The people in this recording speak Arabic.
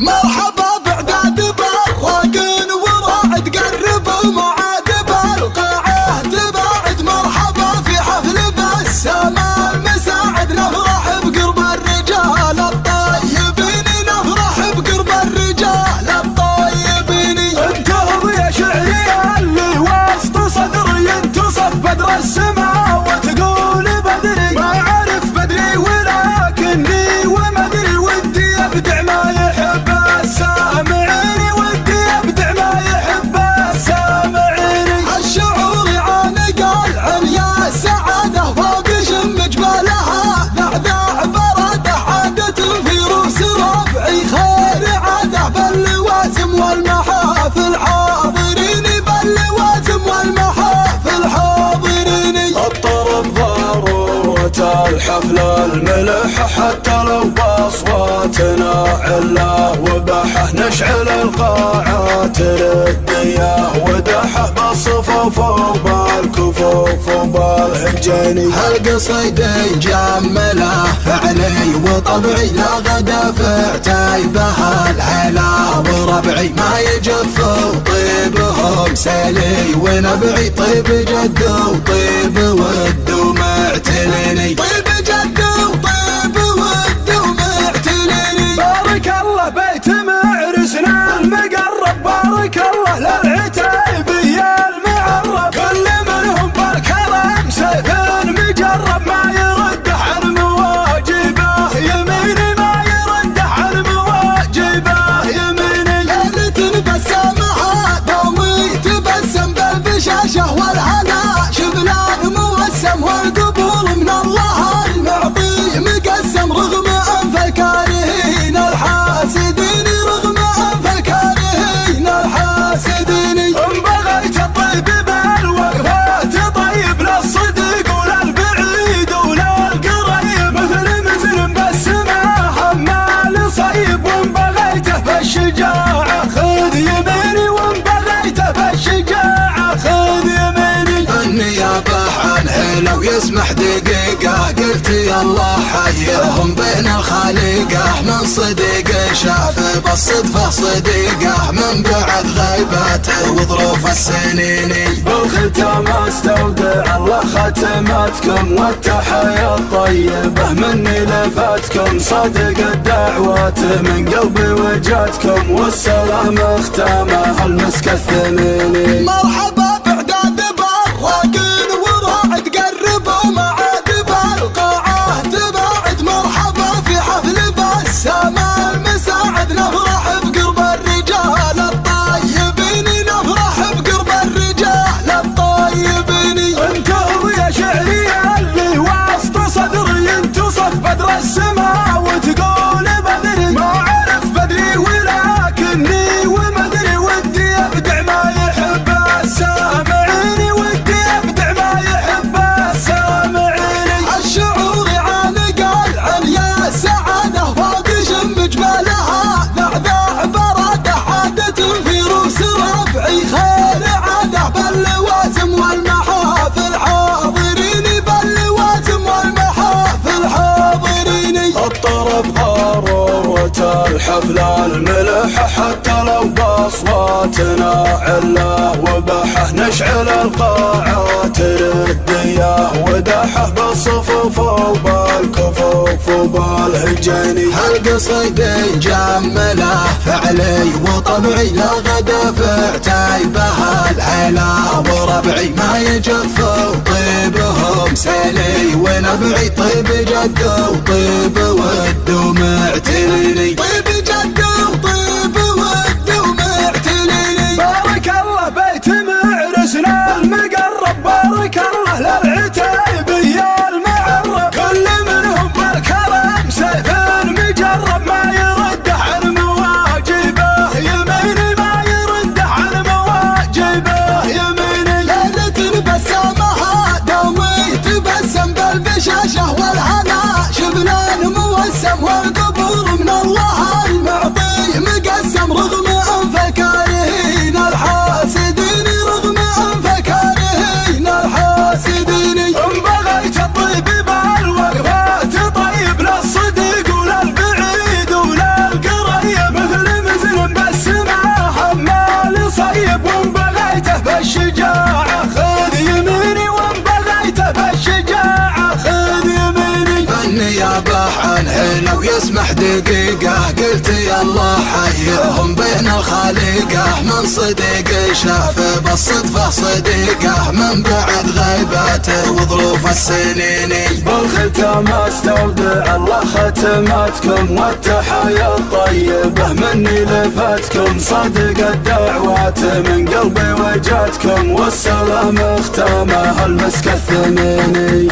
مرحبا بعداد براقين وراعد قربوا معاد بالقاعة تباعد مرحبا في حفل بالسما المساعد نفرح بقرب الرجال الطيبين نفرح بقرب الرجال الطيبين. انتهض يا شعري اللي وسط صدري انتصف بدر السما وتقول بدري ما عرف بدري ولكني ومدري ودي ابدع ما يحب السامعين ودي ابدع ما يحب السامعين. الشعور عانق العليا السعادة فوق شم جبالها ذعذاع برادة عادة في روس ربعي خير عادة باللوازم والمحافل حاضرين باللوازم والمحافل حاضرين. الطرب ضرورة الحفل الملح حتى لو باصواتنا عله وبحه نشعل القاعات رديه ودحه بالصفوف وبالكفوف وبالهجاني. هالقصيدة جمله فعلي وطبعي لا غدا فعتاي بها العلا وربعي ما يجف وطيبهم سلي ونبعي طيب جد وطيب ود ومعتلني طيب جد وطيب ود ومعتلني. بارك الله بيت معرسنا المقرب بارك الله للعتيبي المعرب كل منهم بالكرم سيف مجرب ما يرد عن مواجبه يميني ما يرد عن مواجبه يميني. ليلة بسامها دومي تبسم بالبشاشة والهنا شبلان موسم والقبول من الله المعطي مقسم رغم أنف الكارهين الحاسدين رغم أنف الكارهين الحاسدين. إن بغيت الطيب بالوقفات طيب للصديق وللبعيد وللقريب مثل بالسما حمال صيب وإن بغيته بالشجاعة خذ يميني وإن بغيته بالشجاعة خذ يميني. النيابة عن لو يسمح دقيقة قلت يا الله حيهم بين الخليقة من صديق شاف بالصدفة صديقه من بعد غيبته وظروف السنين. بالختام استودع الله ختماتكم والتحية الطيبة مني لفاتكم صادق الدعوات من قلبي وجاتكم والسلام ختامه المسك الثميني. مرحبا بعداد براقين وراعد قربوا معاد بالقاعة تباعد مرحبا في حفل بالسما المساعد نفرح بقرب الرجال الطيبين نفرح بقرب الرجال الطيبين. انتهض يا شعري اللي وسط صدري انتصف بدر السما وتقول بدري ما عرف بدري ولكني ومدري ودي ابدع ما يحب السامعين ودي ابدع ما يحب السامعين. الشعور عانق العليا السعادة فوق شم جبالها ذعذاع برادة عادة في روس ربعي خير عادة باللوازم والمحافل حاضرين باللوازم والمحافل حاضرين. الطرب ضرورة الحفل الملح حتى لو باصواتنا عله وبحه نشعل القاعات رديه ودحه بالصفوف وبالكفوف وبالهجاني. هالقصيدة جمله فعلي وطبعي لا غدا فعتاي بها العلا وربعي ما يجف وطيبهم سلي ونبعي طيب جد وطيب ود ومعتلني طيب جد وطيب ود ومعتلني. بارك الله بيت معرسنا المقرب بارك الله للعتيبي المعرب كل منهم بالكرم سيف مجرب ما يرد عن مواجبه يميني ما يرد عن مواجبه يميني. ليلة بسامها دومي تبسم بالبشاشة والهنا شبلان موسم والقبول من الله يسمح دقيقة قلت يا الله حيهم بين الخليقة من صديق شاف بالصدفة صديقه من بعد غيباته وظروف السنين. بالختام استودع الله ختماتكم والتحايا الطيبة مني لفاتكم صادق الدعوات من قلبي وجاتكم والسلام اختامه المسك الثميني.